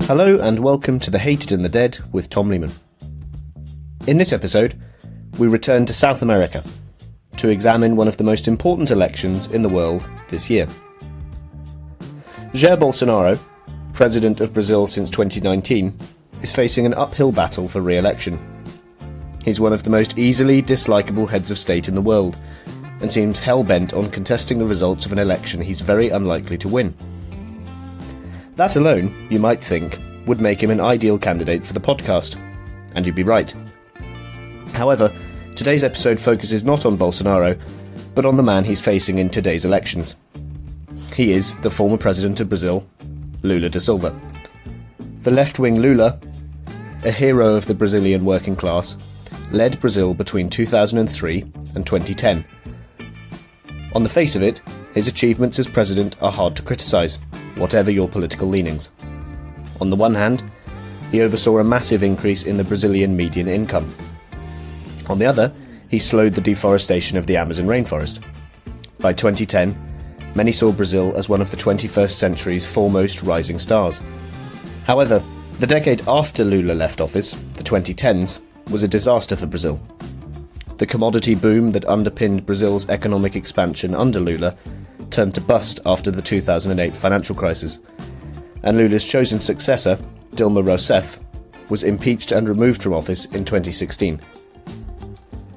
Hello and welcome to The Hated and the Dead with Tom Lehman. In this episode, we return to South America to examine one of the most important elections in the world this year. Jair Bolsonaro, president of Brazil since 2019, is facing an uphill battle for re-election. He's one of the most easily dislikable heads of state in the world, and seems hell-bent on contesting the results of an election he's very unlikely to win. That alone, you might think, would make him an ideal candidate for the podcast, and you'd be right. However, today's episode focuses not on Bolsonaro, but on the man he's facing in today's elections. He is the former president of Brazil, Lula da Silva. The left-wing Lula, a hero of the Brazilian working class, led Brazil between 2003 and 2010. On the face of it, his achievements as president are hard to criticise, whatever your political leanings. On the one hand, he oversaw a massive increase in the Brazilian median income. On the other, he slowed the deforestation of the Amazon rainforest. By 2010, many saw Brazil as one of the 21st century's foremost rising stars. However, the decade after Lula left office, the 2010s, was a disaster for Brazil. The commodity boom that underpinned Brazil's economic expansion under Lula turned to bust after the 2008 financial crisis, and Lula's chosen successor, Dilma Rousseff, was impeached and removed from office in 2016.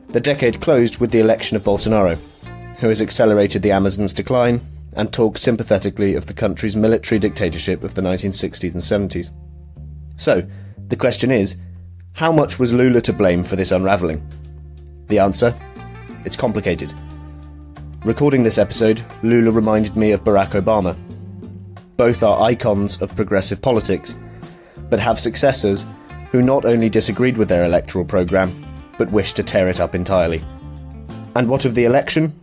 The decade closed with the election of Bolsonaro, who has accelerated the Amazon's decline and talks sympathetically of the country's military dictatorship of the 1960s and 70s. So, the question is, how much was Lula to blame for this unravelling? The answer? It's complicated. Recording this episode, Lula reminded me of Barack Obama. Both are icons of progressive politics, but have successors who not only disagreed with their electoral programme, but wished to tear it up entirely. And what of the election?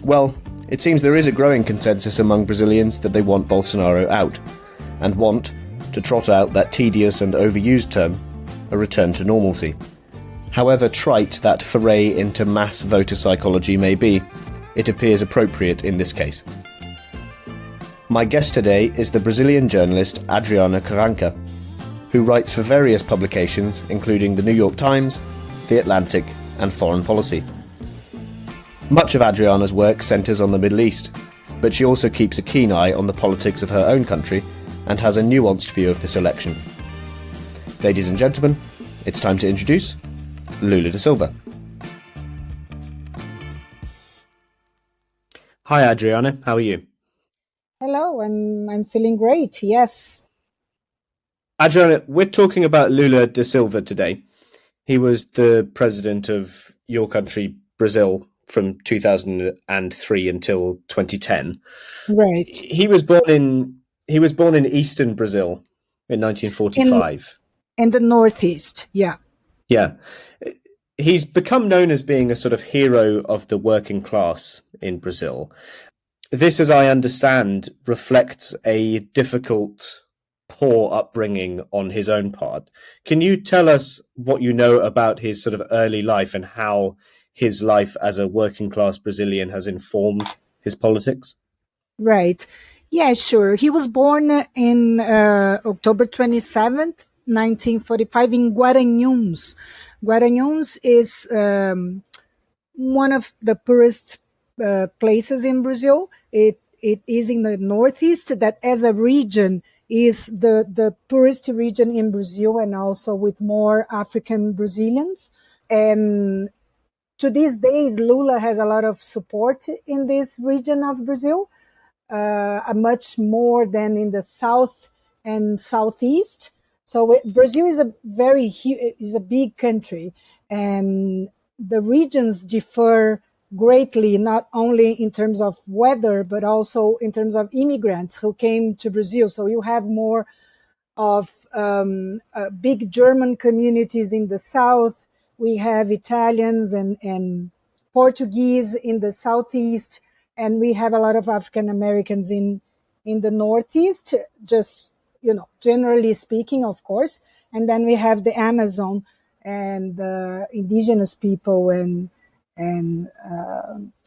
Well, it seems there is a growing consensus among Brazilians that they want Bolsonaro out, and want, to trot out that tedious and overused term, a return to normalcy. However trite that foray into mass voter psychology may be, it appears appropriate in this case. My guest today is the Brazilian journalist Adriana Carranca, who writes for various publications including The New York Times, The Atlantic and Foreign Policy. Much of Adriana's work centres on the Middle East, but she also keeps a keen eye on the politics of her own country and has a nuanced view of this election. Ladies and gentlemen, it's time to introduce Lula da Silva. Hi Adriana, how are you? Hello, I'm feeling great, yes. Adriana, we're talking about Lula da Silva today. He was the president of your country, Brazil, from 2003 until 2010. Right. He was born in eastern Brazil in 1945. In the Northeast, yeah. Yeah. He's become known as being a sort of hero of the working class in Brazil. This, as I understand, reflects a difficult, poor upbringing on his own part. Can you tell us what you know about his sort of early life and how his life as a working class Brazilian has informed his politics? Right. Yeah, sure. He was born in October 27th, 1945 in Guaranhuns. Guaranhuns is one of the poorest places in Brazil. It is in the Northeast that as a region is the poorest region in Brazil and also with more African Brazilians. And to these days, Lula has a lot of support in this region of Brazil, much more than in the South and Southeast. So Brazil is a big country, and the regions differ greatly, not only in terms of weather, but also in terms of immigrants who came to Brazil. So you have more of big German communities in the South. We have Italians and Portuguese in the Southeast, and we have a lot of African Americans in the Northeast, just, generally speaking, of course. And then we have the Amazon and the indigenous people, and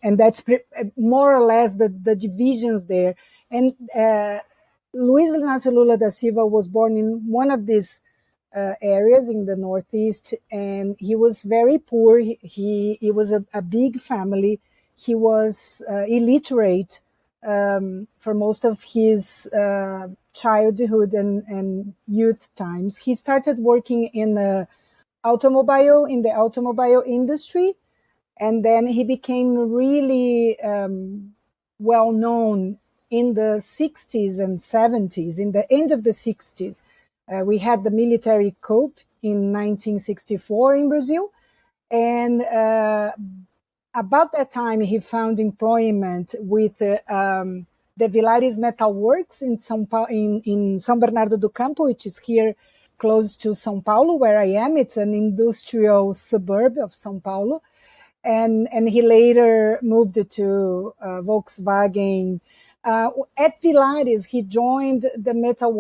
that's more or less the divisions there. And Luiz Inácio Lula da Silva was born in one of these areas in the Northeast, and he was very poor. He was a big family. He was illiterate for most of his childhood and youth times. He started working in the automobile industry, and then he became really well known in the 60s and 70s. In the end of the 60s, we had the military coup in 1964 in Brazil, and about that time he found employment with the Vilares Metal Works in São Bernardo do Campo, which is here close to São Paulo, where I am. It's an industrial suburb of São Paulo. And he later moved to Volkswagen. At Vilares, he joined the Metal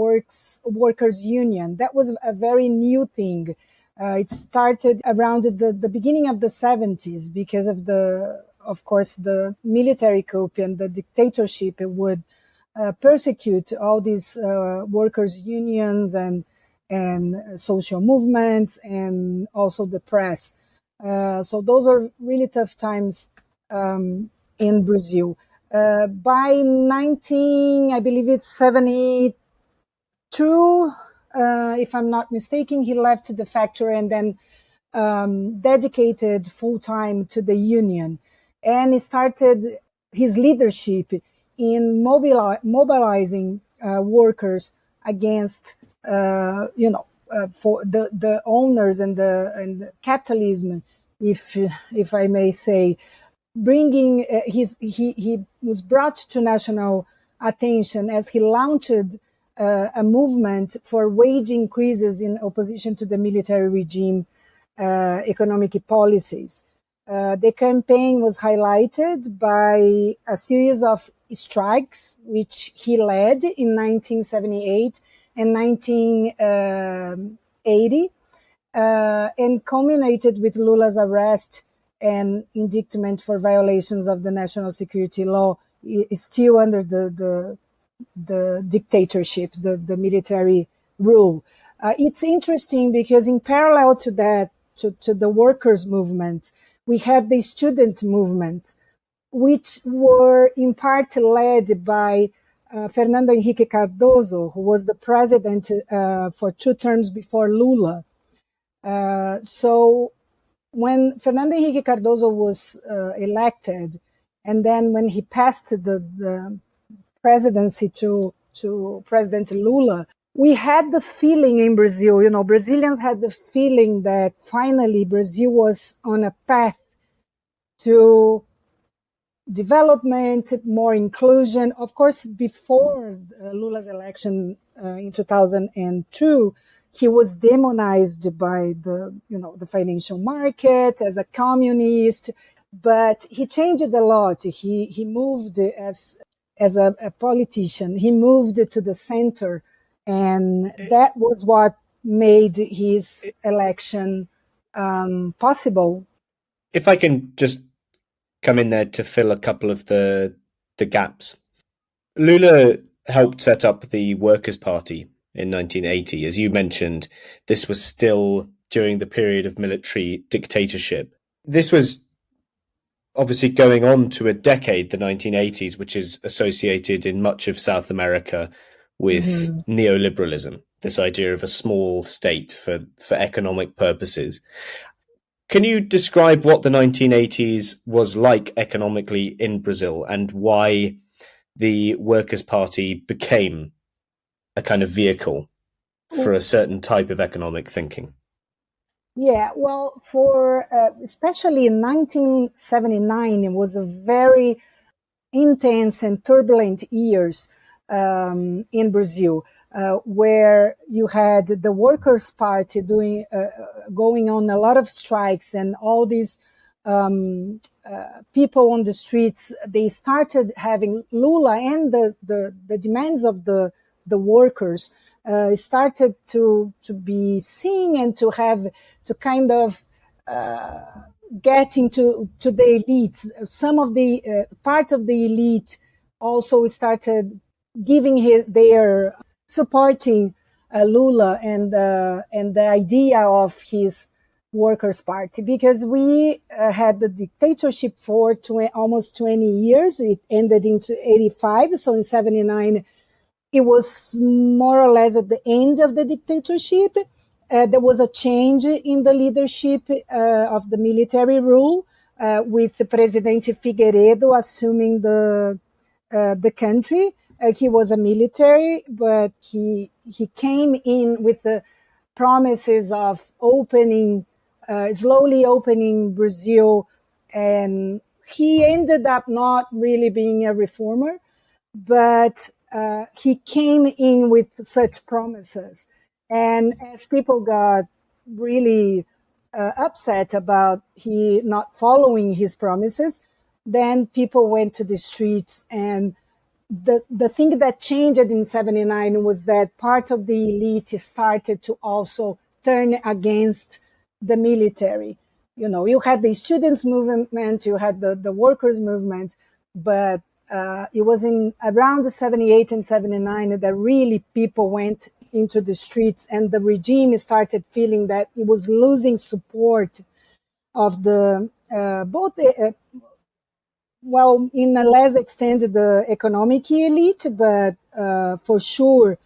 Workers Union. That was a very new thing. It started around the beginning of the 70s because of course, the military coup and the dictatorship would persecute all these workers' unions and social movements, and also the press. So those are really tough times in Brazil. By I believe it's 72, if I'm not mistaken, he left the factory and then dedicated full time to the union, and he started his leadership in mobilizing workers against, for the owners and the capitalism, if I may say. Bringing he was brought to national attention as he launched a movement for wage increases in opposition to the military regime economic policies. The campaign was highlighted by a series of strikes, which he led in 1978 and 1980, and culminated with Lula's arrest and indictment for violations of the national security law, is still under the dictatorship, the military rule. It's interesting because in parallel to that, to the workers' movement, we had the student movement, which were in part led by Fernando Henrique Cardoso, who was the president for 2 terms before Lula. So when Fernando Henrique Cardoso was elected, and then when he passed the presidency to President Lula, we had the feeling in Brazil, Brazilians had the feeling that finally Brazil was on a path to development, more inclusion. Of course, before Lula's election in 2002, he was demonized by the financial market as a communist, but he changed a lot. He moved as a politician. He moved to the center, and that was what made his election possible. If I can just come in there to fill a couple of the gaps. Lula helped set up the Workers' Party in 1980. As you mentioned, this was still during the period of military dictatorship. This was obviously going on to a decade, the 1980s, which is associated in much of South America with neoliberalism, this idea of a small state for economic purposes. Can you describe what the 1980s was like economically in Brazil and why the Workers' Party became a kind of vehicle for a certain type of economic thinking? Yeah, well, for especially in 1979, it was a very intense and turbulent years in Brazil, where you had the Workers' Party going on a lot of strikes, and all these people on the streets. They started having Lula and the demands of the workers started to be seen and to have to kind of get into the elites. Some of the part of the elite also started their supporting Lula and the idea of his Workers' Party, because we had the dictatorship for almost 20 years. It ended in 85, so in 79 it was more or less at the end of the dictatorship. There was a change in the leadership of the military rule, with the President Figueiredo assuming the country. He was a military, but he came in with the promises of slowly opening Brazil, and he ended up not really being a reformer, but he came in with such promises. And as people got really upset about he not following his promises, then people went to the streets. And the thing that changed in 79 was that part of the elite started to also turn against the military. You had the students movement, you had the workers movement, but it was in around 78 and 79 that really people went into the streets, and the regime started feeling that it was losing support of the both the well, in a less extent, the economic elite, but for sure,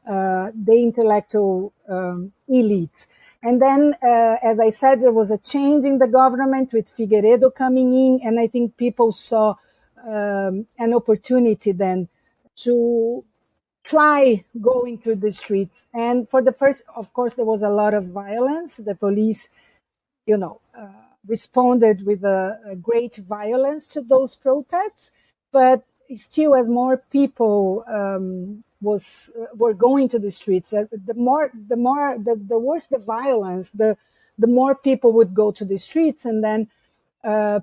the intellectual elites. And then, as I said, there was a change in the government with Figueiredo coming in, and I think people saw an opportunity then to try going to the streets. And for the first, of course, there was a lot of violence. The police, responded with a great violence to those protests, but still, as more people were going to the streets, the worse the violence, the more people would go to the streets, and then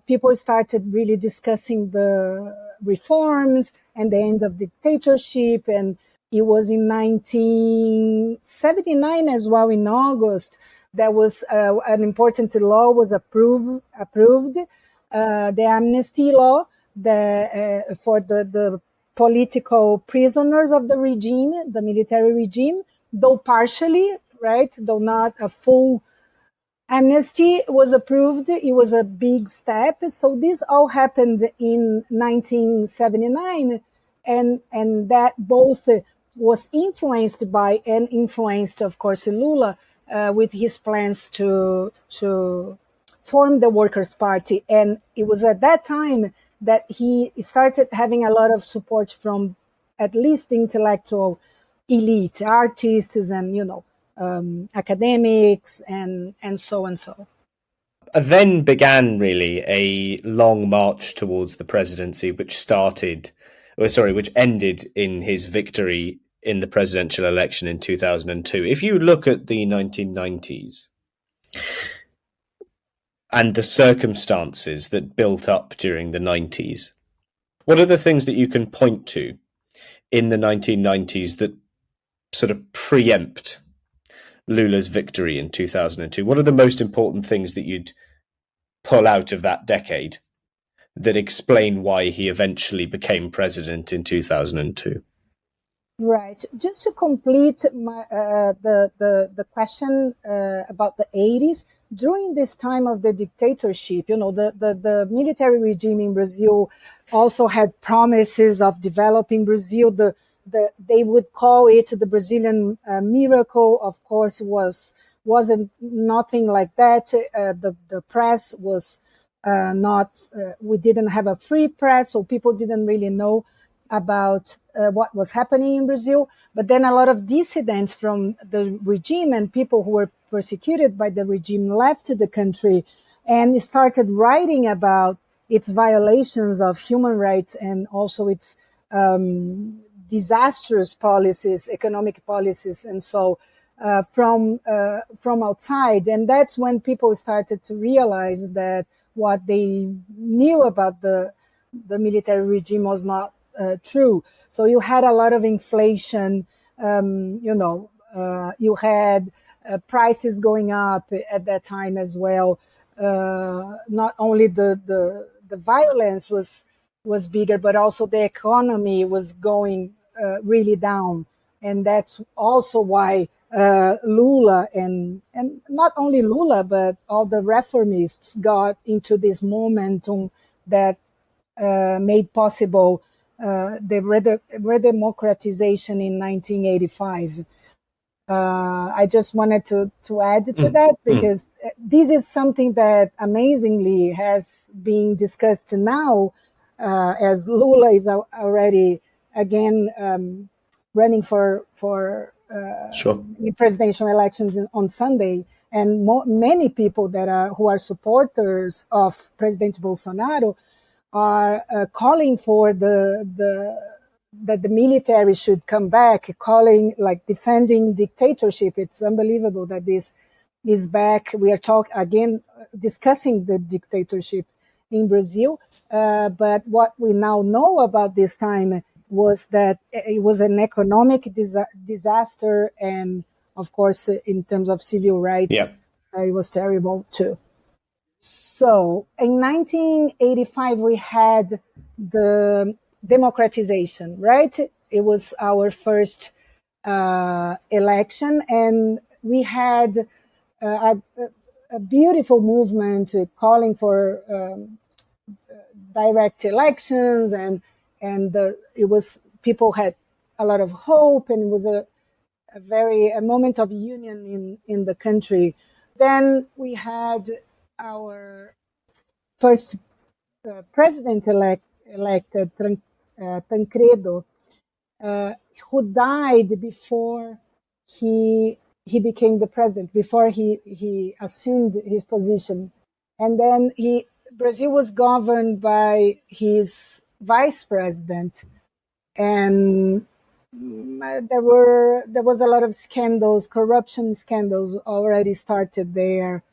people started really discussing the reforms and the end of dictatorship. And it was in 1979 as well, in August, there was an important law was approved, the amnesty law, for the political prisoners of the regime, the military regime, though partially, right, though not a full amnesty was approved. It was a big step. So this all happened in 1979, and that both was influenced by and influenced, of course, Lula with his plans to form the Workers' Party. And it was at that time that he started having a lot of support from at least the intellectual elite, artists, and academics, and so and so. Then began really a long march towards the presidency, which ended in his victory in the presidential election in 2002. If you look at the 1990s and the circumstances that built up during the 90s, what are the things that you can point to in the 1990s that sort of preempt Lula's victory in 2002? What are the most important things that you'd pull out of that decade that explain why he eventually became president in 2002? Right. Just to complete the question about the 80s, during this time of the dictatorship, the military regime in Brazil also had promises of developing Brazil. They would call it the Brazilian miracle. Of course, wasn't nothing like that. The press was not. We didn't have a free press, so people didn't really know about what was happening in Brazil. But then a lot of dissidents from the regime and people who were persecuted by the regime left the country and started writing about its violations of human rights and also its disastrous policies, economic policies, and so from outside. And that's when people started to realize that what they knew about the military regime was not true. So you had a lot of inflation. You had prices going up at that time as well. Not only the violence was bigger, but also the economy was going really down. And that's also why Lula and not only Lula, but all the reformists got into this momentum that made possible the redemocratization in 1985. I just wanted to add to that because this is something that amazingly has been discussed now, as Lula is already again running for the presidential elections on Sunday, and many people that who are supporters of President Bolsonaro are calling for that the military should come back, calling, like, defending dictatorship. It's unbelievable that this is back. We are discussing the dictatorship in Brazil. But what we now know about this time was that it was an economic disaster. And of course, in terms of civil rights, it was terrible too. So in 1985, we had the democratization, right? It was our first election, and we had a beautiful movement calling for direct elections, and it was, people had a lot of hope, and it was a moment of union in the country. Then we had our first president elected, Tancredo, who died before he became the president, before he assumed his position. And then Brazil was governed by his vice president, and there was a lot of scandals, corruption scandals already started there,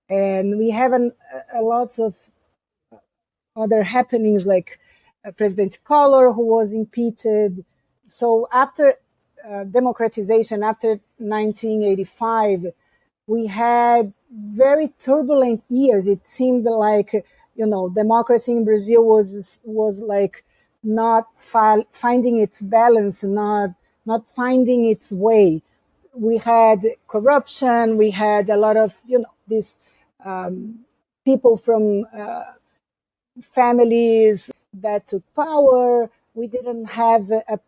and we have a lots of other happenings, like President Collor, who was impeached. So after democratization, after 1985, we had very turbulent years. It seemed like, democracy in Brazil was like not finding its balance, not finding its way. We had corruption. We had a lot of these people from families that took power. We didn't have a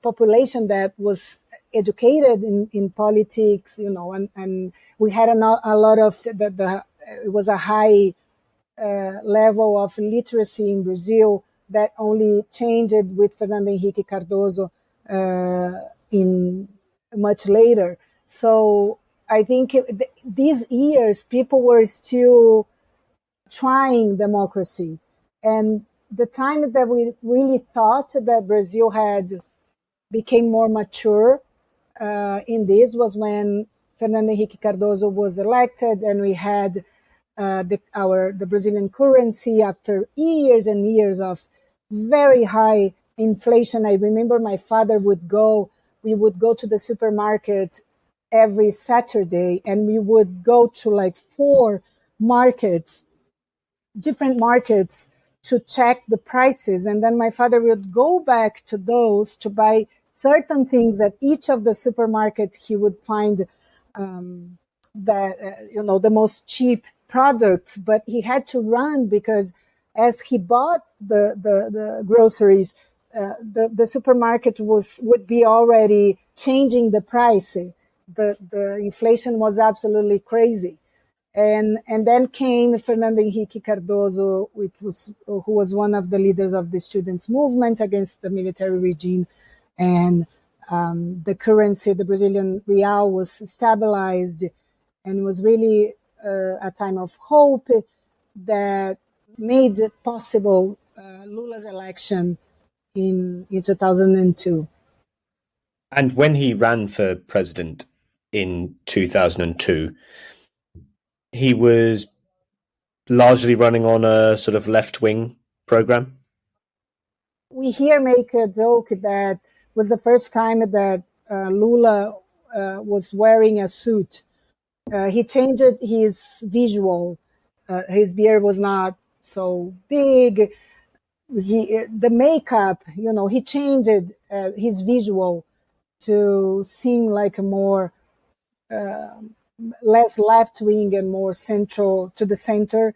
population that was educated in politics, and we had a lot of it was a high level of literacy in Brazil that only changed with Fernando Henrique Cardoso in much later. So I think these years people were still trying democracy, and the time that we really thought that Brazil had became more mature in this was when Fernando Henrique Cardoso was elected, and we had the Brazilian currency after years and years of very high inflation. I remember my father we would go to the supermarket every Saturday, and we would go to like 4 different markets to check the prices. And then my father would go back to those to buy certain things at each of the supermarkets. He would find the most cheap products, but he had to run because as he bought the groceries, the supermarket would be already changing the price. The inflation was absolutely crazy. And then came Fernando Henrique Cardoso, who was one of the leaders of the students' movement against the military regime. And the currency, the Brazilian real, was stabilized, and it was really a time of hope that made it possible Lula's election in 2002. And when he ran for president in 2002, he was largely running on a sort of left-wing program. We here make a joke that was the first time that Lula was wearing a suit. He changed his visual. His beard was not so big. the makeup, he changed his visual to seem like a more less left wing and more central to the center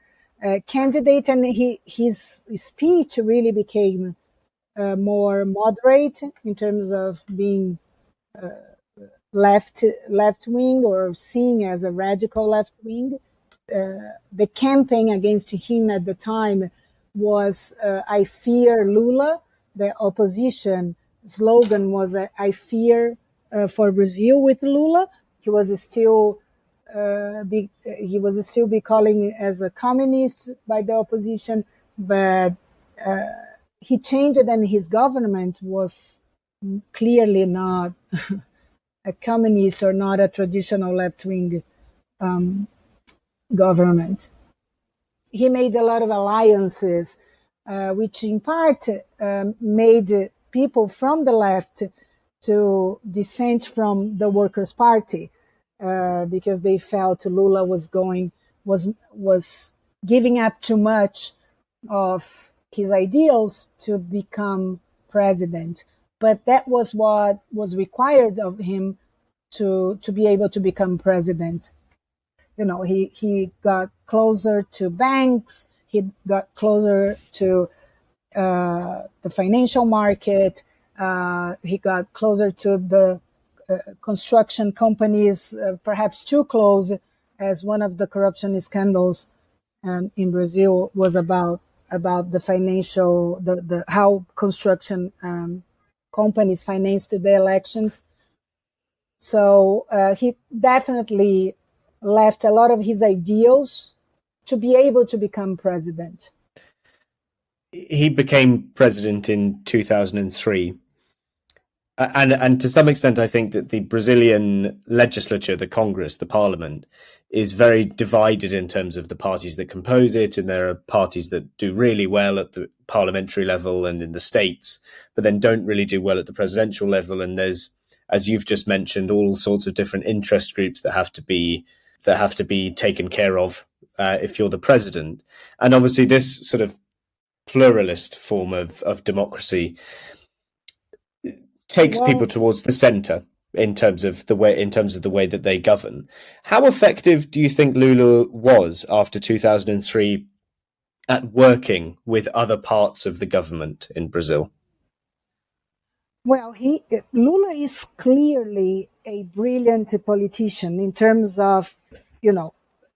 candidate, and his speech really became more moderate in terms of being left wing or seen as a radical left wing. The campaign against him at the time was "I fear Lula." The opposition slogan was "I fear for Brazil with Lula." He was still be calling as a communist by the opposition, but he changed, and his government was clearly not a communist or not a traditional left wing government. He made a lot of alliances, which in part made people from the left to dissent from the Workers' Party because they felt Lula was giving up too much of his ideals to become president. But that was what was required of him to be able to become president. He got closer to banks. He got closer to the financial market. He got closer to the construction companies, perhaps too close, as one of the corruption scandals in Brazil was about the financial, the how construction companies financed the elections. So he definitely left a lot of his ideals to be able to become president. He became president in 2003. And to some extent, I think that the Brazilian legislature, the Congress, the parliament, is very divided in terms of the parties that compose it. And there are parties that do really well at the parliamentary level and in the states, but then don't really do well at the presidential level. And there's, as you've just mentioned, all sorts of different interest groups that have to be taken care of if you're the president. And obviously, this sort of pluralist form of democracy takes people towards the center in terms of the way that they govern. How effective do you think Lula was after 2003 at working with other parts of the government in Brazil? Well, Lula is clearly a brilliant politician in terms of,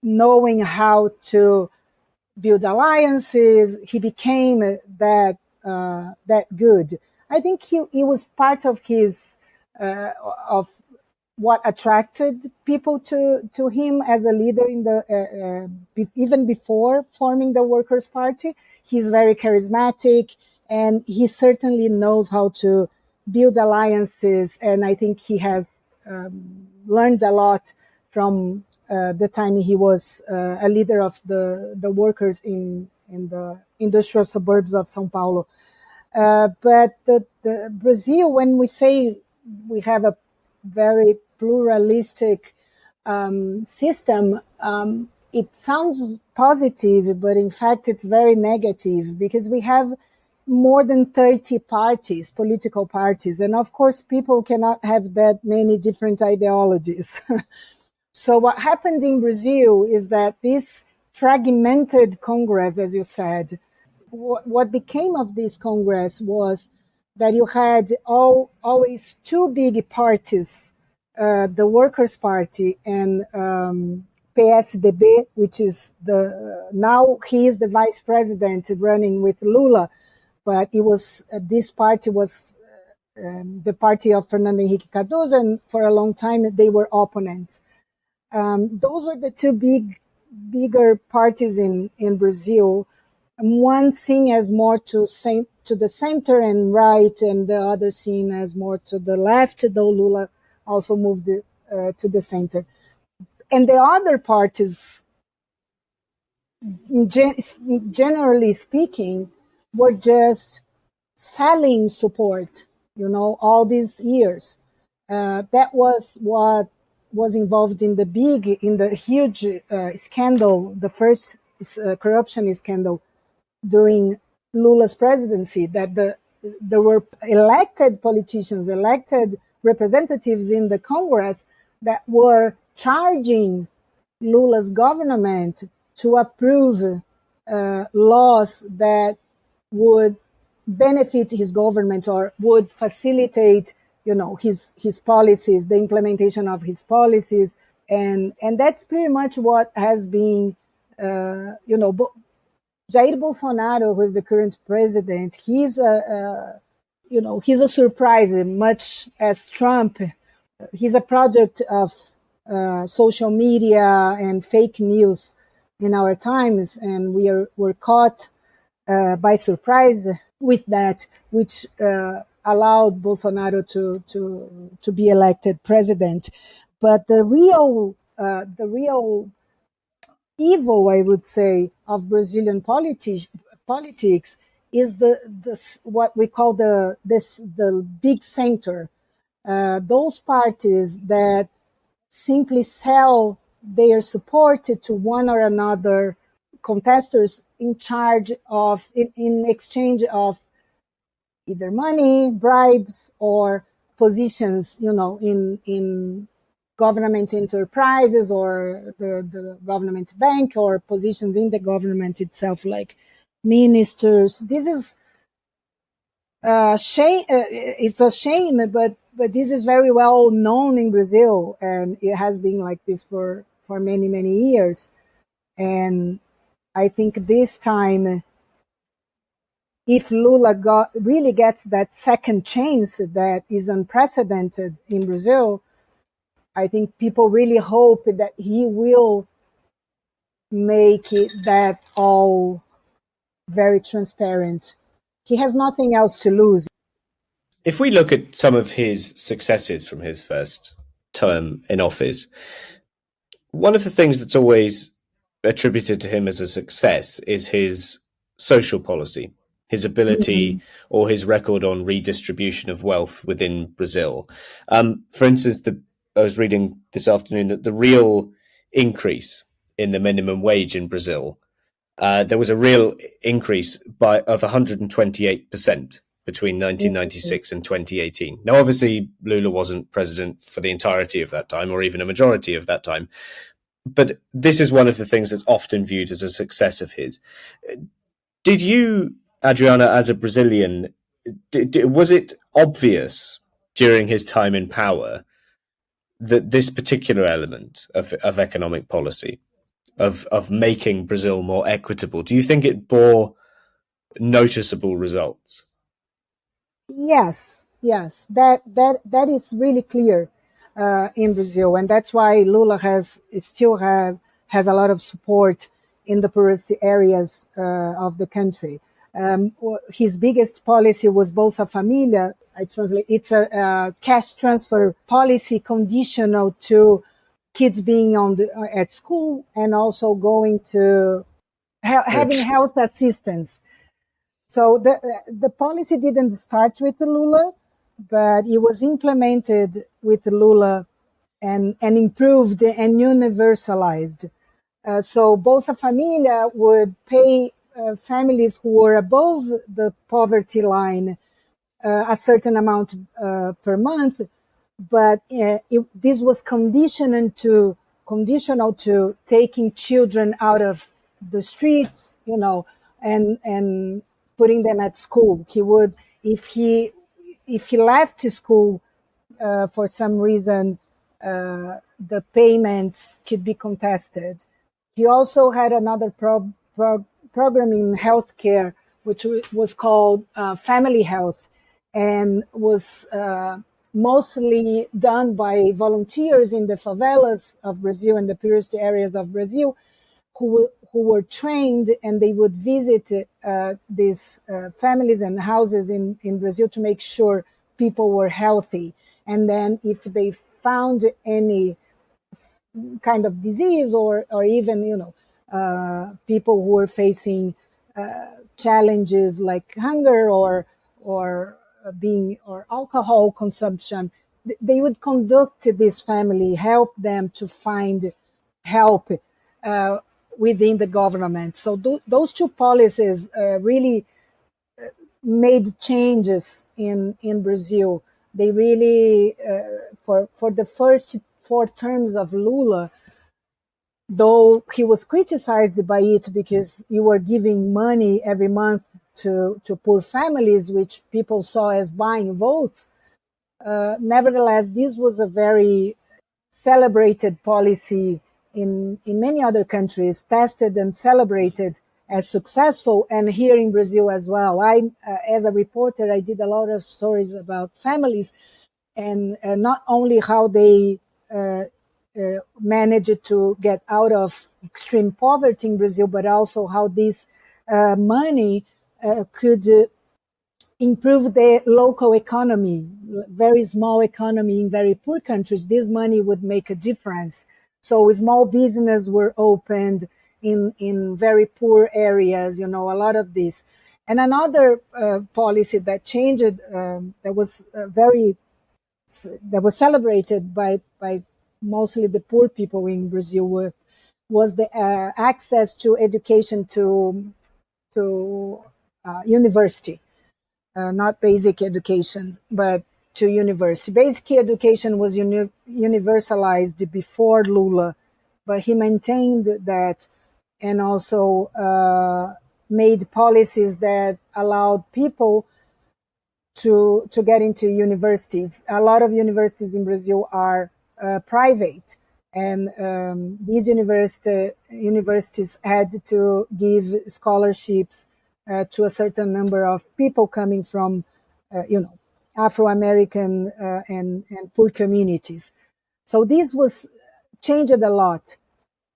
knowing how to build alliances. He became that good. I think he was part of his of what attracted people to him as a leader in the even before forming the Workers' Party. He's very charismatic, and he certainly knows how to build alliances. And I think he has learned a lot from the time he was a leader of the workers in the industrial suburbs of São Paulo. But the Brazil, when we say we have a very pluralistic system, it sounds positive, but in fact it's very negative because we have more than 30 parties, political parties. And of course, people cannot have that many different ideologies. So what happened in Brazil is that this fragmented Congress, as you said, what became of this Congress was that you had always two big parties, the Workers' Party and PSDB, which is now he is the vice president running with Lula, but it was this party was the party of Fernando Henrique Cardoso, and for a long time they were opponents. Those were the two bigger parties in Brazil. One seen as more to the center and right, and the other seen as more to the left, though Lula also moved to the center. And the other parties, generally speaking, were just selling support, all these years. That was what was involved in the huge scandal, the first corruption scandal during Lula's presidency, that there were elected politicians, elected representatives in the Congress that were charging Lula's government to approve laws that would benefit his government or would facilitate, his policies, the implementation of his policies, and that's pretty much what has been, Jair Bolsonaro, who is the current president, he's a surprise, much as Trump. He's a product of social media and fake news in our times, and we're caught by surprise with that, which allowed Bolsonaro to be elected president. But the real evil, I would say, of Brazilian politics is the what we call the big center, those parties that simply sell their support to one or another contestants in charge of, in exchange of either money, bribes, or positions, in government enterprises or the government bank, or positions in the government itself, like ministers. This is shame. It's a shame, but this is very well known in Brazil, and it has been like this for many, many years. And I think this time, if Lula really gets that second chance that is unprecedented in Brazil, I think people really hope that he will make it that all very transparent. He has nothing else to lose. If we look at some of his successes from his first term in office, one of the things that's always attributed to him as a success is his social policy, his ability or his record on redistribution of wealth within Brazil. For instance, I was reading this afternoon that the real increase in the minimum wage in Brazil, there was a real increase of 128% between 1996 and 2018. Now, obviously, Lula wasn't president for the entirety of that time, or even a majority of that time. But this is one of the things that's often viewed as a success of his. Did you, Adriana, as a Brazilian, was it obvious during his time in power that this particular element of economic policy, of making Brazil more equitable, do you think it bore noticeable results? Yes, that is really clear in Brazil, and that's why Lula has a lot of support in the poorest areas of the country. His biggest policy was Bolsa Família. I translate. It's a cash transfer policy conditional to kids being at school and also going to having health assistance. So the policy didn't start with Lula, but it was implemented with Lula and improved and universalized. So Bolsa Família would pay families who were above the poverty line a certain amount per month, but this was conditional to taking children out of the streets, and putting them at school. He would, if he left school for some reason, the payments could be contested. He also had another program in healthcare, which was called Family Health, and was mostly done by volunteers in the favelas of Brazil and the poorest areas of Brazil, who were trained, and they would visit these families and houses in Brazil to make sure people were healthy. And then if they found any kind of disease or even, people who were facing challenges like hunger or alcohol consumption, they would conduct this family, help them to find help within the government. So those two policies really made changes in Brazil. They really, for the first 4 terms of Lula, though he was criticized by it because you were giving money every month to poor families, which people saw as buying votes. Nevertheless, this was a very celebrated policy in many other countries, tested and celebrated as successful, and here in Brazil as well. As a reporter, I did a lot of stories about families, and not only how they managed to get out of extreme poverty in Brazil, but also how this money could improve the local economy, very small economy in very poor countries. This money would make a difference. So small businesses were opened in very poor areas, a lot of this. And another policy that changed, that was celebrated by mostly the poor people in Brazil, was the access to education to university. Not basic education, but to university. Basic education was universalized before Lula, but he maintained that and also made policies that allowed people to get into universities. A lot of universities in Brazil are private, and these universities had to give scholarships to a certain number of people coming from, Afro-American and poor communities. So this was changed a lot.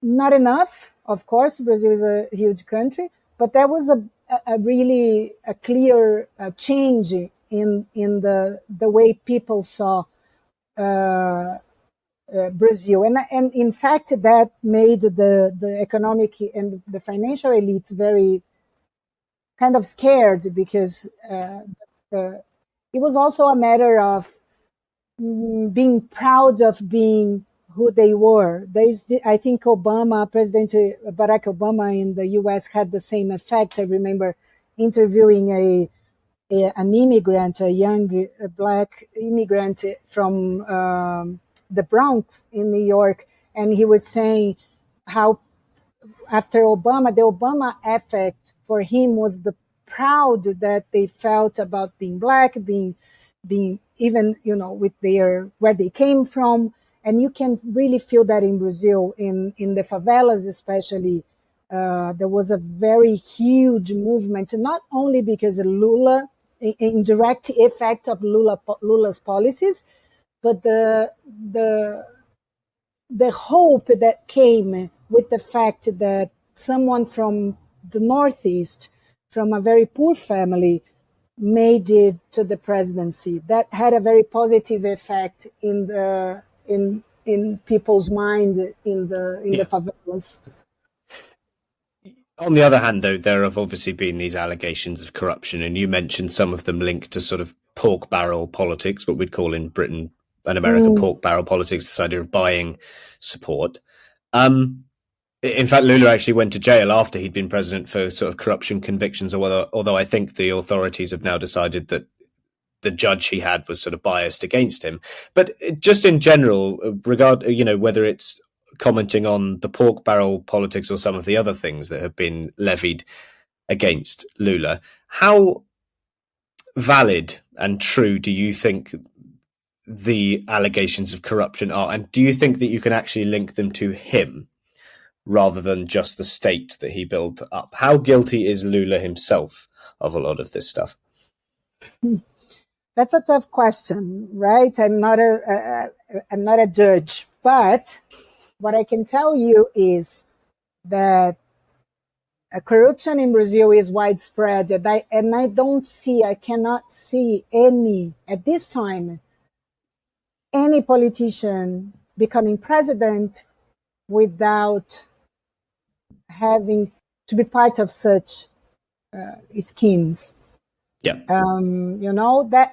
Not enough, of course. Brazil is a huge country, but there was a really clear change in the way people saw Brazil, and in fact that made the economic and the financial elites very kind of scared, because it was also a matter of being proud of being who they were. I think President Barack Obama in the U.S. had the same effect. I remember interviewing an immigrant, a young black immigrant from the Bronx in New York, and he was saying how after Obama, the Obama effect for him was the proud that they felt about being black, being even, with where they came from. And you can really feel that in Brazil, in the favelas especially. There was a very huge movement, not only because of Lula, indirect effect of Lula's policies, but the hope that came with the fact that someone from the Northeast, from a very poor family, made it to the presidency. That had a very positive effect in people's mind in the favelas. On the other hand, though, there have obviously been these allegations of corruption, and you mentioned some of them linked to sort of pork barrel politics, what we'd call in Britain and America pork barrel politics, this idea of buying support. In fact, Lula actually went to jail after he'd been president for sort of corruption convictions, although I think the authorities have now decided that the judge he had was sort of biased against him. But just in general, whether it's commenting on the pork barrel politics or some of the other things that have been levied against Lula, how valid and true do you think the allegations of corruption are? And do you think that you can actually link them to him rather than just the state that he built up? How guilty is Lula himself of a lot of this stuff? That's a tough question, right? I'm not a judge, but what I can tell you is that corruption in Brazil is widespread, and I cannot see at this time, any politician becoming president without having to be part of such schemes. Yeah.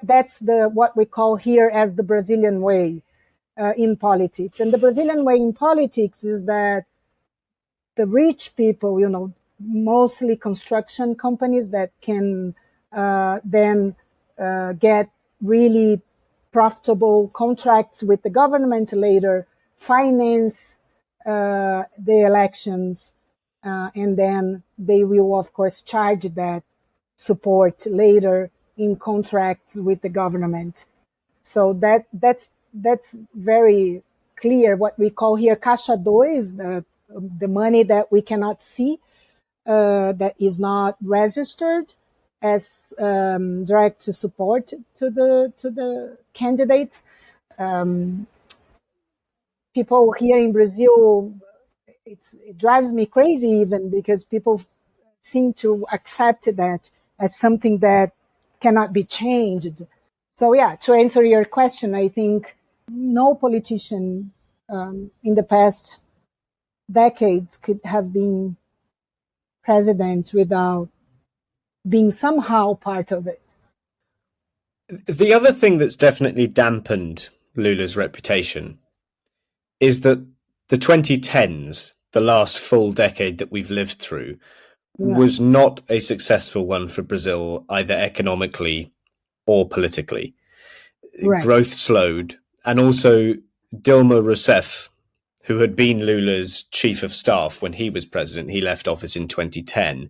That's what we call here as the Brazilian way in politics. And the Brazilian way in politics is that the rich people, mostly construction companies that can then get really profitable contracts with the government later, finance the elections, and then they will, of course, charge that support later in contracts with the government. So that's very clear. What we call here caixa dois, the money that we cannot see, that is not registered as direct support to the candidates. People here in Brazil, it drives me crazy even because people seem to accept that as something that cannot be changed. So yeah, to answer your question, I think no politician in the past decades could have been president without being somehow part of it. The other thing that's definitely dampened Lula's reputation is that the 2010s, the last full decade that we've lived through, was not a successful one for Brazil, either economically or politically. Right. Growth slowed, and also Dilma Rousseff, who had been Lula's chief of staff when he was president, he left office in 2010,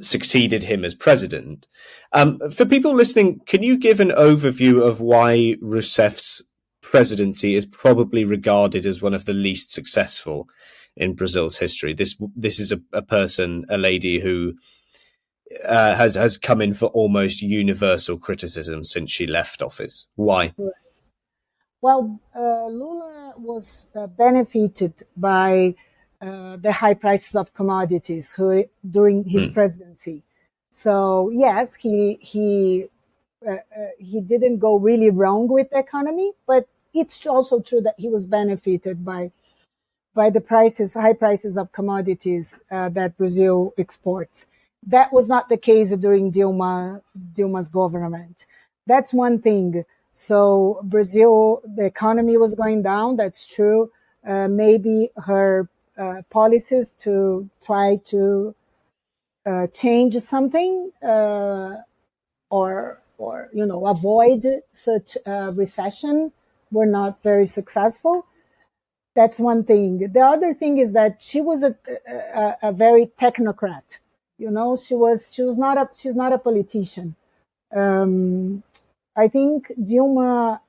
succeeded him as president. For people listening, can you give an overview of why Rousseff's presidency is probably regarded as one of the least successful in Brazil's history? This is a person, a lady who has come in for almost universal criticism since she left office. Why? Well, Lula was benefited by the high prices of commodities during his presidency. So yes, he didn't go really wrong with the economy, but it's also true that he was benefited by the high prices of commodities that Brazil exports. That was not the case during Dilma's government. That's one thing. So Brazil, the economy was going down. That's true. Maybe her policies to try to change something or avoid such a recession were not very successful. That's one thing. The other thing is that she was a very technocrat. She's not a politician. I think Dilma,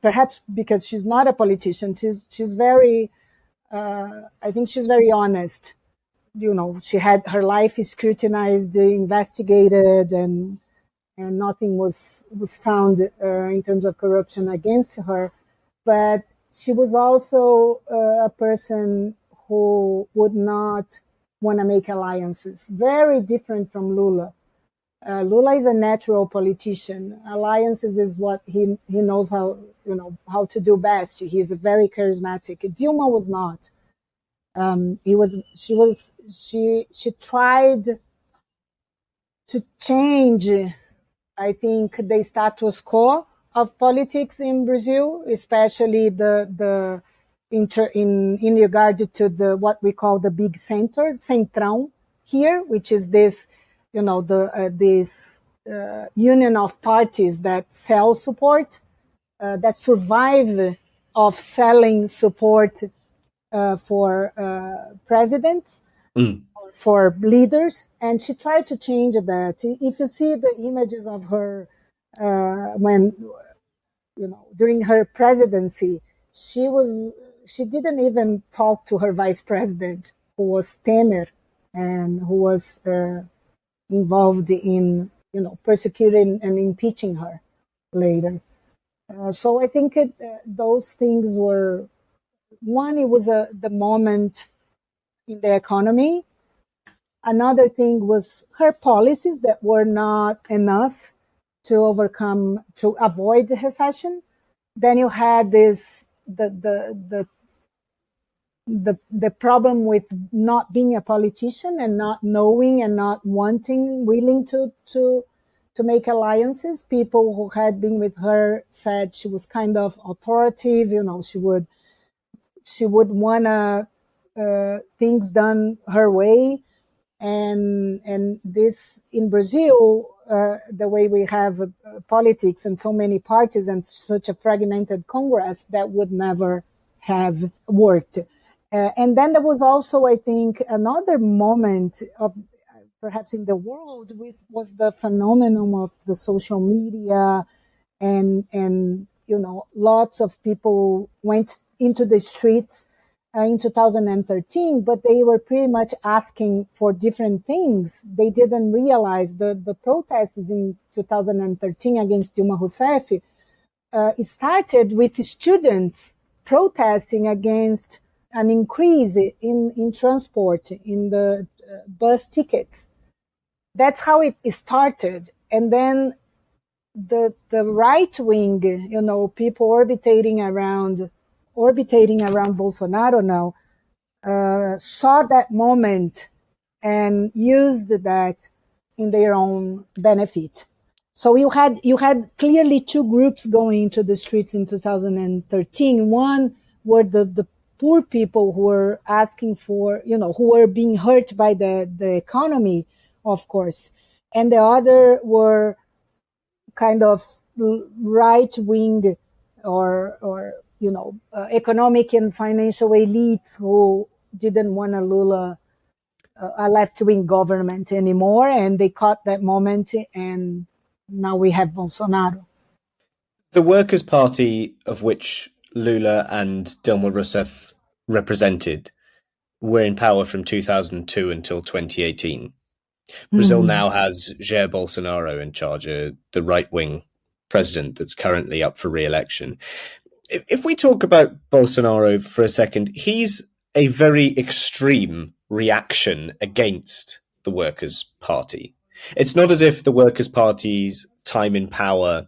perhaps because she's not a politician, she's very, I think she's very honest. She had her life scrutinized, investigated, and nothing was found in terms of corruption against her. But she was also a person who would not want to make alliances. Very different from Lula. Lula is a natural politician. Alliances is what he knows how to do best. He's a very charismatic. Dilma was not. She tried to change, I think, the status quo of politics in Brazil, especially in regard to what we call the big centrão here, which is this, this union of parties that sell support, that survive of selling support for presidents, for leaders, and she tried to change that. If you see the images of her when during her presidency, she didn't even talk to her vice president, who was Temer, and who was involved in persecuting and impeaching her later. So I think those things were one. It was the moment in the economy. Another thing was her policies that were not enough to avoid the recession. Then you had the problem with not being a politician and not knowing and not willing to make alliances. People who had been with her said she was kind of authoritative. She would want things done her way. And this in Brazil, the way we have politics and so many parties and such a fragmented Congress, that would never have worked. And then there was also, I think, another moment of perhaps in the world was the phenomenon of the social media, and lots of people went into the streets in 2013, but they were pretty much asking for different things. They didn't realize the protests in 2013 against Dilma Rousseff started with students protesting against an increase in transport, in the bus tickets. That's how it started. And then the right wing, people orbiting around Bolsonaro now, saw that moment and used that in their own benefit. So you had clearly two groups going into the streets in 2013. One were the poor people who were asking for, who were being hurt by the economy, of course, and the other were kind of right wing or economic and financial elites who didn't want a left-wing government anymore, and they caught that moment, and now we have Bolsonaro. The Workers' Party, of which Lula and Dilma Rousseff represented, were in power from 2002 until 2018. Brazil now has Jair Bolsonaro in charge, the right-wing president that's currently up for re-election. If we talk about Bolsonaro for a second, he's a very extreme reaction against the Workers' Party. It's not as if the Workers' Party's time in power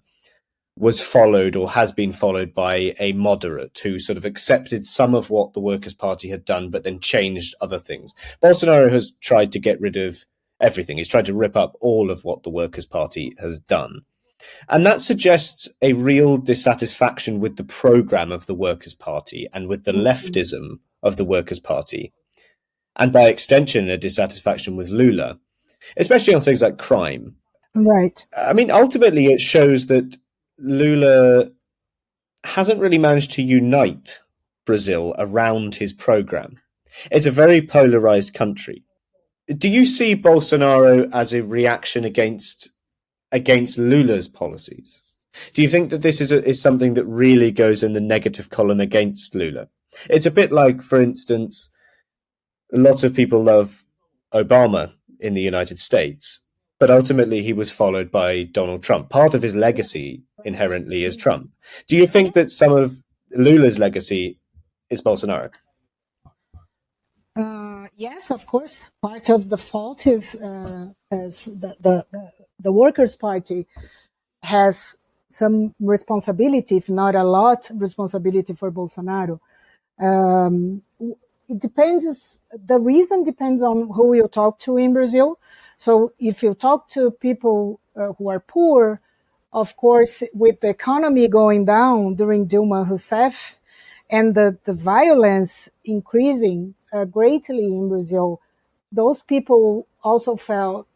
was followed or has been followed by a moderate who sort of accepted some of what the Workers' Party had done, but then changed other things. Bolsonaro has tried to get rid of everything. He's tried to rip up all of what the Workers' Party has done. And that suggests a real dissatisfaction with the program of the Workers' Party and with the leftism of the Workers' Party. And by extension, a dissatisfaction with Lula, especially on things like crime. Right. I mean, ultimately, it shows that Lula hasn't really managed to unite Brazil around his program. It's a very polarized country. Do you see Bolsonaro as a reaction against Lula's policies? Do you think that this is something that really goes in the negative column against Lula? It's a bit like, for instance, lots of people love Obama in the United States, but ultimately he was followed by Donald Trump. Part of his legacy inherently is Trump. Do you think that some of Lula's legacy is Bolsonaro? Yes, of course. Part of the fault is as the Workers' Party has some responsibility, if not a lot, responsibility for Bolsonaro. It depends. The reason depends on who you talk to in Brazil. So if you talk to people who are poor, of course, with the economy going down during Dilma Rousseff and the violence increasing greatly in Brazil, those people also felt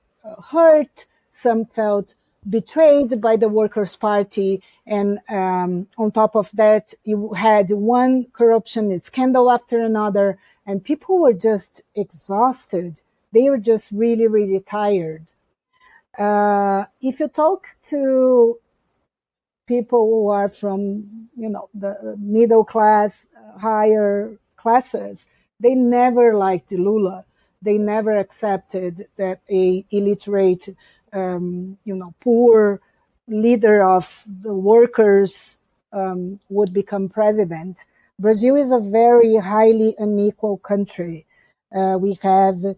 hurt. Some felt betrayed by the Workers' Party. And on top of that, you had one corruption scandal after another, and people were just exhausted. They were just really, really tired. If you talk to people who are from, the middle class, higher classes, they never liked Lula. They never accepted that a illiterate, poor leader of the workers would become president. Brazil is a very highly unequal country. We have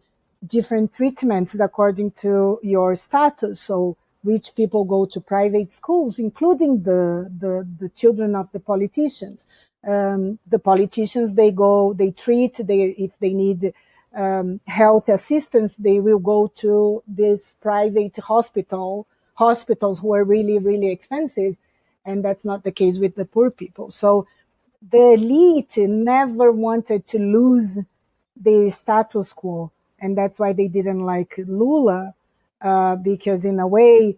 different treatments according to your status. So rich people go to private schools, including the children of the politicians. The politicians, if they need health assistance, they will go to this private hospitals who are really, really expensive. And that's not the case with the poor people. So the elite never wanted to lose their status quo. and that's why they didn't like Lula, because in a way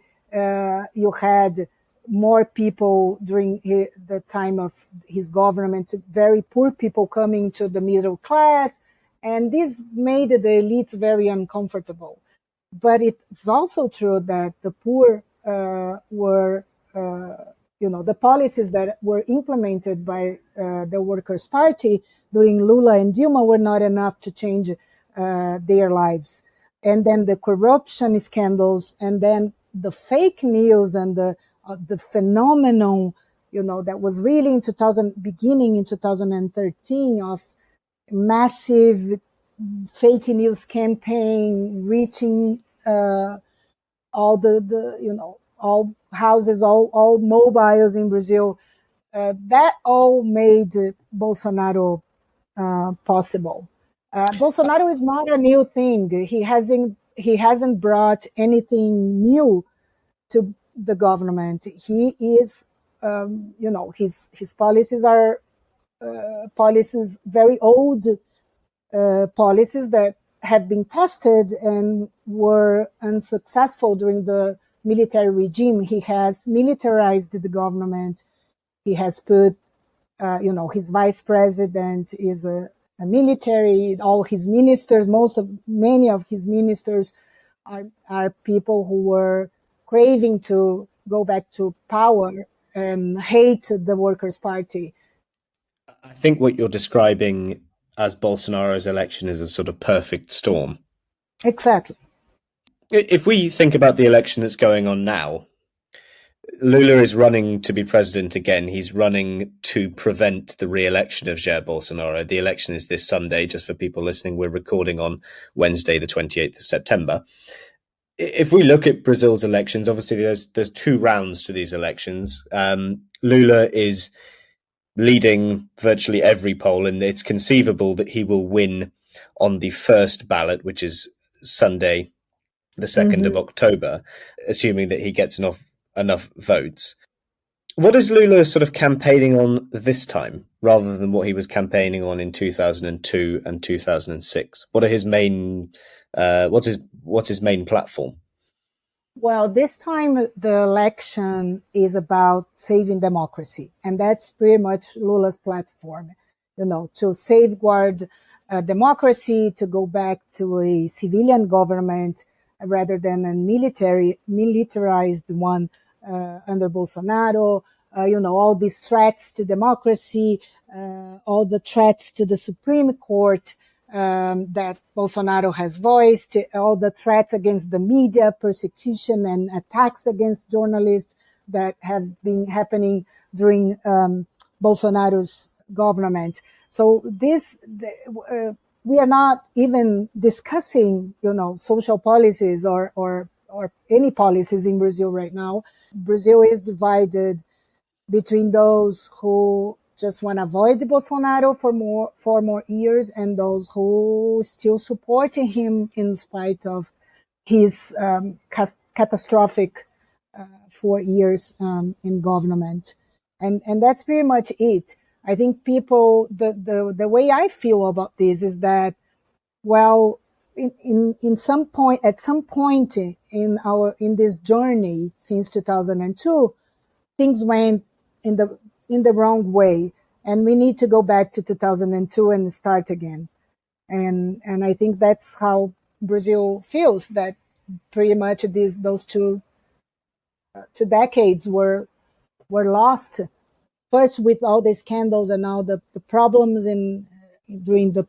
you had more people during the time of his government, very poor people coming to the middle class, and this made the elites very uncomfortable. But it's also true that the poor were, the policies that were implemented by the Workers' Party during Lula and Dilma were not enough to change their lives. And then the corruption scandals, and then the fake news, and the phenomenon, that was really beginning in 2013 of massive fake news campaign reaching all all houses, all mobiles in Brazil. That all made Bolsonaro possible. Bolsonaro is not a new thing. He hasn't brought anything new to the government. He is, his policies are policies, very old policies that have been tested and were unsuccessful during the military regime. He has militarized the government. He has put, his vice president is a military. All his ministers, many of his ministers are people who were craving to go back to power and hate the Workers' Party. I think what you're describing as Bolsonaro's election is a sort of perfect storm. Exactly. If we think about the election that's going on now, Lula is running to be president again. He's running to prevent the re-election of Jair Bolsonaro. The election is this Sunday. Just for people listening, we're recording on Wednesday, the 28th of September. If we look at Brazil's elections, obviously there's two rounds to these elections. Lula is leading virtually every poll, and it's conceivable that he will win on the first ballot, which is Sunday, the 2nd of October, assuming that he gets enough votes. What is Lula sort of campaigning on this time, rather than what he was campaigning on in 2002 and 2006? What are his main? What's his main platform? Well, this time the election is about saving democracy, and that's pretty much Lula's platform. To safeguard democracy, to go back to a civilian government rather than a militarized one under Bolsonaro. All these threats to democracy, all the threats to the Supreme Court that Bolsonaro has voiced, all the threats against the media, persecution and attacks against journalists that have been happening during Bolsonaro's government. So we are not even discussing, social policies or any policies in Brazil right now. Brazil is divided between those who just want to avoid Bolsonaro for more years, and those who still supporting him in spite of his catastrophic 4 years in government, and that's pretty much it. I think people, the way I feel about this is that, well, at some point in this journey since 2002, things went in the wrong way, and we need to go back to 2002 and start again. And I think that's how Brazil feels, that pretty much those two decades were lost. First, with all the scandals and all the problems during the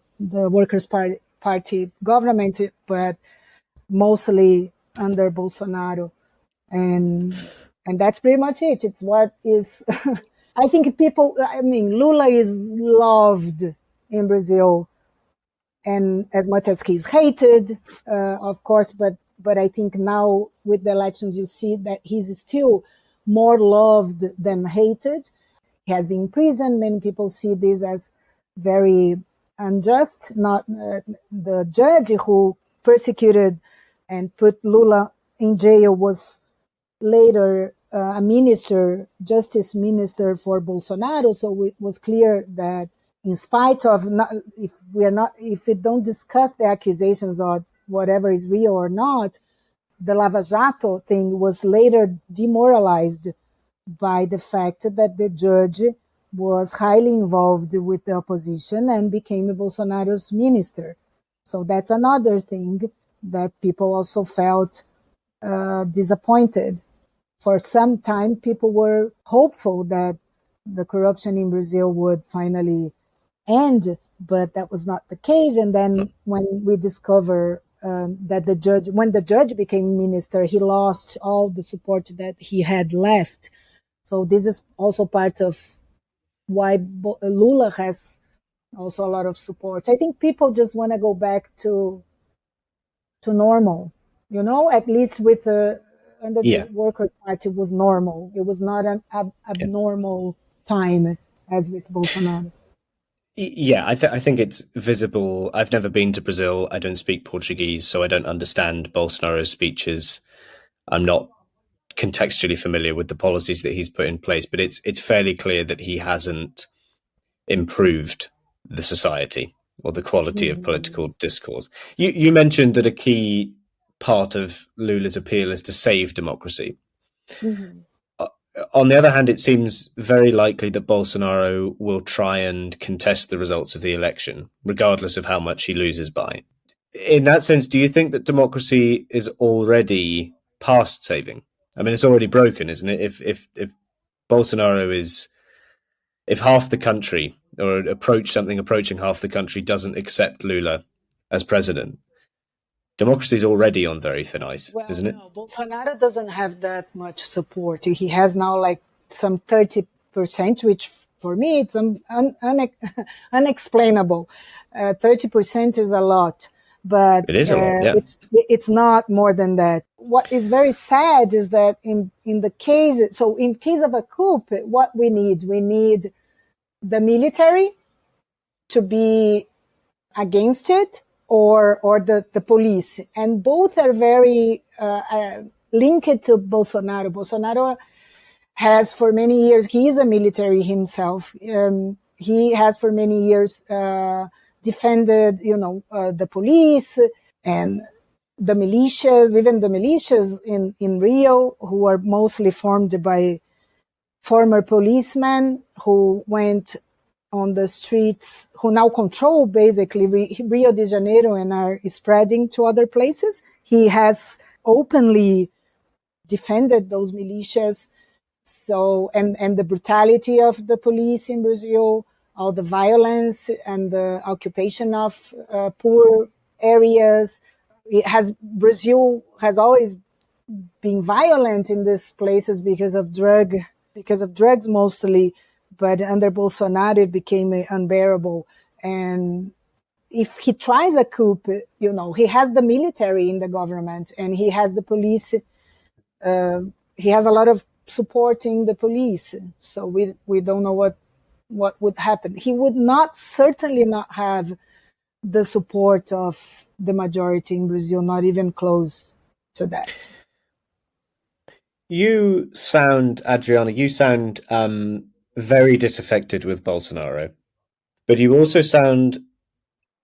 Workers' Party government, but mostly under Bolsonaro. And that's pretty much it. It's what is, I think Lula is loved in Brazil, and as much as he's hated, of course, but I think now with the elections, you see that he's still more loved than hated. He has been in prison. Many people see this as very unjust. Not the judge who persecuted and put Lula in jail was later a justice minister for Bolsonaro. So it was clear that in spite of if we don't discuss the accusations or whatever is real or not, the Lava Jato thing was later demoralized by the fact that the judge was highly involved with the opposition and became Bolsonaro's minister. So that's another thing that people also felt disappointed. For some time, people were hopeful that the corruption in Brazil would finally end, but that was not the case. And then when we discover that when the judge became minister, he lost all the support that he had left. So this is also part of why Lula has also a lot of support. I think people just want to go back to normal, at least with under the Workers' Party was normal. It was not an abnormal time as with Bolsonaro. Yeah, I think it's visible. I've never been to Brazil. I don't speak Portuguese, so I don't understand Bolsonaro's speeches. I'm not contextually familiar with the policies that he's put in place, but it's fairly clear that he hasn't improved the society or the quality of political discourse. You mentioned that a key part of Lula's appeal is to save democracy. On the other hand, it seems very likely that Bolsonaro will try and contest the results of the election, regardless of how much he loses by. In that sense, do you think that democracy is already past saving? I mean, it's already broken, isn't it? If Bolsonaro if half the country, or approaching half the country, doesn't accept Lula as president, democracy is already on very thin ice, isn't it? No, Bolsonaro doesn't have that much support. He has now like some 30%, which for me it's unexplainable. 30% is a lot, but it is a lot. Yeah. It's not more than that. What is very sad is that in case of a coup, what we need the military to be against it, or the police, and both are very linked to Bolsonaro. Bolsonaro has for many years, he is a military himself. He has for many years defended, the police and the militias, even the militias in Rio, who are mostly formed by former policemen who went on the streets, who now control basically Rio de Janeiro and are spreading to other places. He has openly defended those militias. So, and the brutality of the police in Brazil, all the violence and the occupation of poor areas. Brazil has always been violent in these places because of drugs mostly. But under Bolsonaro, it became unbearable. And if he tries a coup, he has the military in the government and he has the police. He has a lot of supporting the police. So we don't know what would happen. He would certainly not have the support of the majority in Brazil, not even close to that. Adriana, you sound very disaffected with Bolsonaro, but you also sound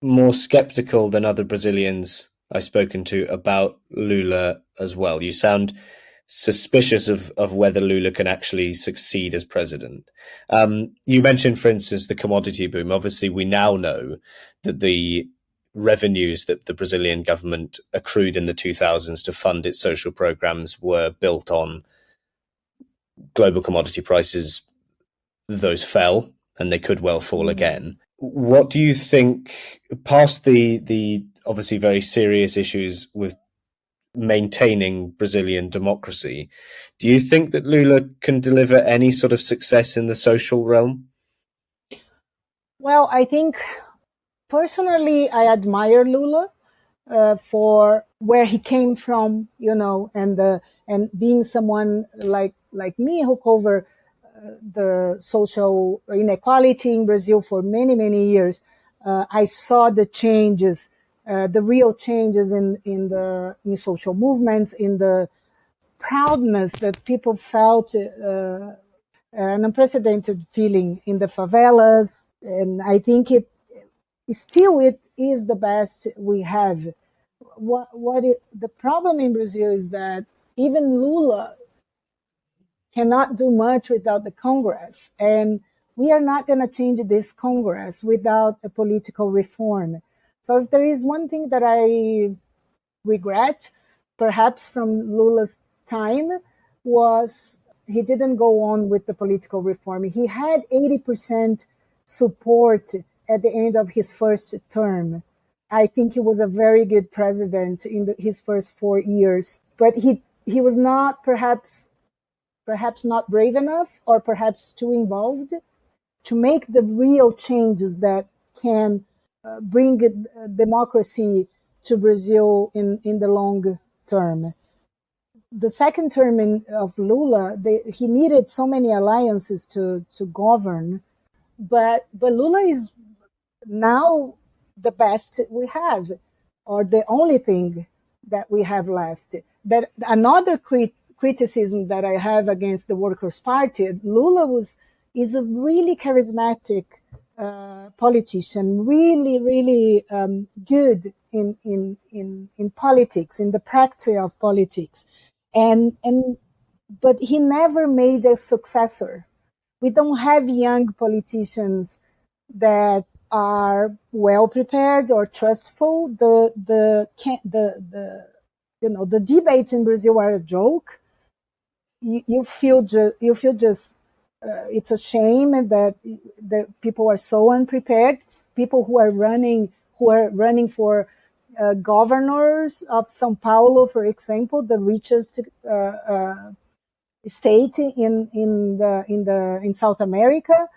more skeptical than other Brazilians I've spoken to about Lula as well. You sound suspicious of whether Lula can actually succeed as president. You mentioned, for instance, the commodity boom. Obviously, we now know that the revenues that the Brazilian government accrued in the 2000s to fund its social programs were built on global commodity prices. Those fell, and they could well fall again. What do you think, past the obviously very serious issues with maintaining Brazilian democracy, do you think that Lula can deliver any sort of success in the social realm? Well, I think personally, I admire Lula for where he came from, and being someone like me who cover the social inequality in Brazil for many, many years. I saw the changes, the real changes in social movements, in the proudness that people felt, an unprecedented feeling in the favelas, and I think it still it is the best we have. The problem in Brazil is that even Lula cannot do much without the Congress, and we are not going to change this Congress without a political reform. So if there is one thing that I regret, perhaps from Lula's time, was he didn't go on with the political reform. He had 80% support at the end of his first term. I think he was a very good president in his first 4 years, but he was not perhaps not brave enough or perhaps too involved to make the real changes that can bring democracy to Brazil in the long term. The second term of Lula, he needed so many alliances to govern, but Lula is now the best we have, or the only thing that we have left. That another criticism that I have against the Workers' Party, Lula is a really charismatic politician, really good in politics, in the practice of politics, and but he never made a successor. We don't have young politicians that are well prepared or trustful. The debates in Brazil are a joke. You feel just it's a shame that people are so unprepared. People who are running for governors of São Paulo, for example, the richest state in South America,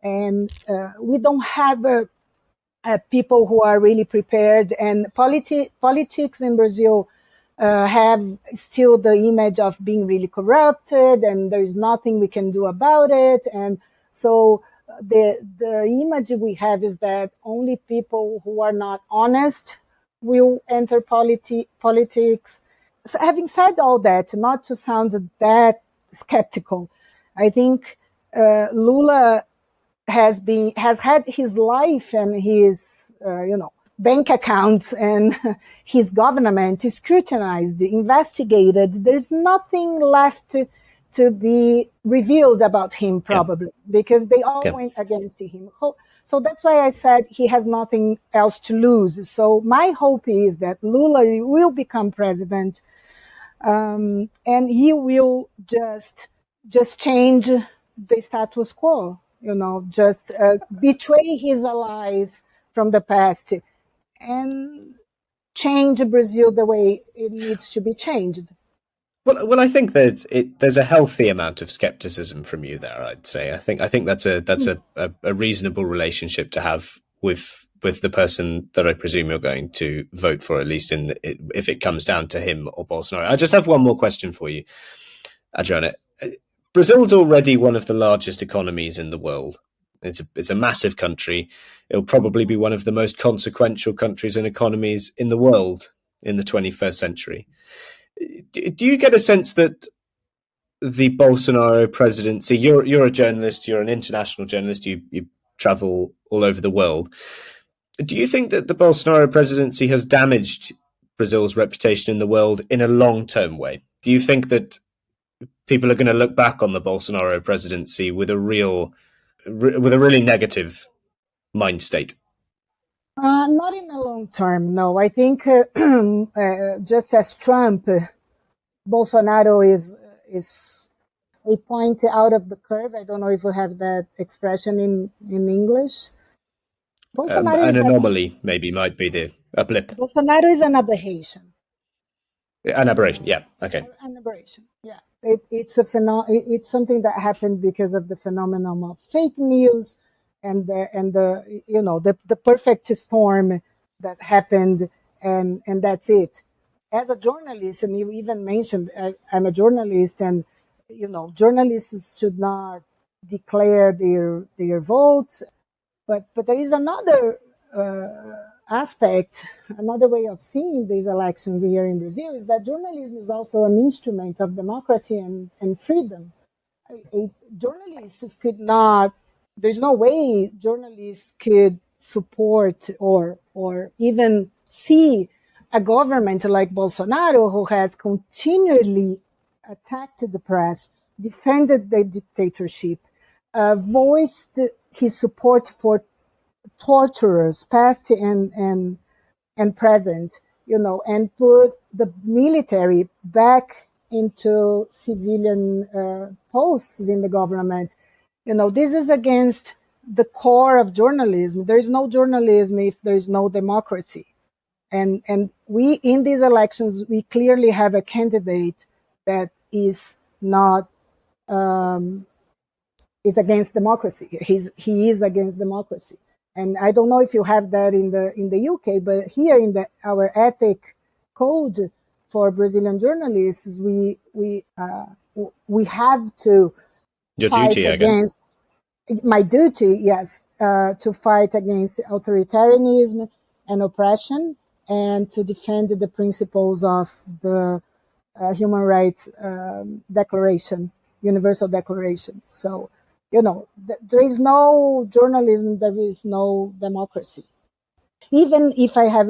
and we don't have people who are really prepared. And politics in Brazil have still the image of being really corrupted, and there is nothing we can do about it. And so the image we have is that only people who are not honest will enter politics. So having said all that, not to sound that skeptical, I think Lula has had his life and his bank accounts and his government scrutinized, investigated. There's nothing left to be revealed about him, probably, because they all went against him. So that's why I said he has nothing else to lose. So my hope is that Lula will become president, and he will just change the status quo, just betray his allies from the past and change Brazil the way it needs to be changed. Well, I think that there's a healthy amount of skepticism from you there. I'd say. I think that's a reasonable relationship to have with the person that I presume you're going to vote for, at least if it comes down to him or Bolsonaro. I just have one more question for you, Adriana. Brazil's already one of the largest economies in the world. It's a massive country. It'll probably be one of the most consequential countries and economies in the world in the 21st century. Do you get a sense that the Bolsonaro presidency, you're a journalist, you're an international journalist, you travel all over the world. Do you think that the Bolsonaro presidency has damaged Brazil's reputation in the world in a long-term way? Do you think that people are going to look back on the Bolsonaro presidency with a really negative mind state? Not in the long term, no. I think just as Trump, Bolsonaro is a point out of the curve. I don't know if you have that expression in English. Bolsonaro an anomaly, maybe, might be a blip. Bolsonaro is an aberration. An aberration, yeah. Okay. An aberration, yeah. It's something that happened because of the phenomenon of fake news and the perfect storm that happened, and that's it. As a journalist, and you even mentioned I'm a journalist, and journalists should not declare their votes, but there is another aspect, another way of seeing these elections here in Brazil, is that journalism is also an instrument of democracy and freedom. Journalists could not there's no way journalists could support or even see a government like Bolsonaro, who has continually attacked the press, defended the dictatorship, voiced his support for torturers, past and present, and put the military back into civilian posts in the government. This is against the core of journalism. There is no journalism if there is no democracy. And we, in these elections, we clearly have a candidate that is not, is against democracy. He is against democracy. And I don't know if you have that in the UK, but here in our ethic code for Brazilian journalists, we have to Your fight duty, against, I guess. My duty, yes, to fight against authoritarianism and oppression, and to defend the principles of the Human Rights Declaration, Universal Declaration. So, there is no journalism, there is no democracy. Even if I have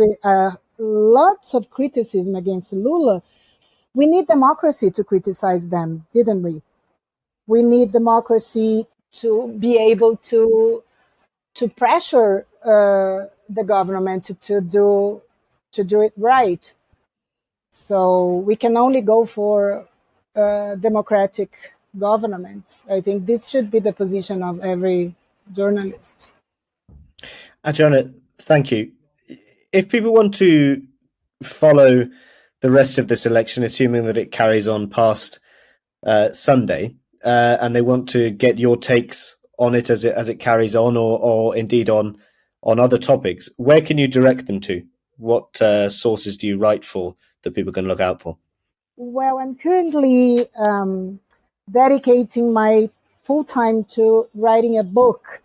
lots of criticism against Lula, we need democracy to criticize them, didn't we? We need democracy to be able to pressure the government to do it right. So we can only go for democratic governments. I think this should be the position of every journalist. Adriana, thank you. If people want to follow the rest of this election, assuming that it carries on past Sunday, and they want to get your takes on it as it carries on, or indeed on other topics, where can you direct them to? What sources do you write for that people can look out for? Well, I'm currently dedicating my full time to writing a book,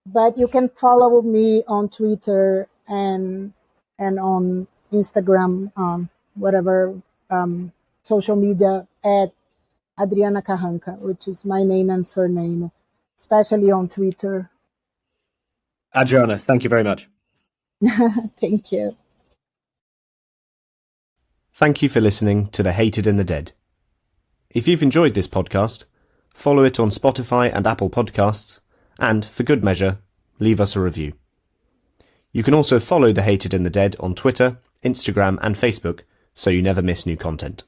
but you can follow me on Twitter and on Instagram, whatever social media, at Adriana Carranca, which is my name and surname, especially on Twitter. Adriana, thank you very much. Thank you. Thank you for listening to The Hated and the Dead. If you've enjoyed this podcast, follow it on Spotify and Apple Podcasts, and, for good measure, leave us a review. You can also follow The Hated and the Dead on Twitter, Instagram, and Facebook, so you never miss new content.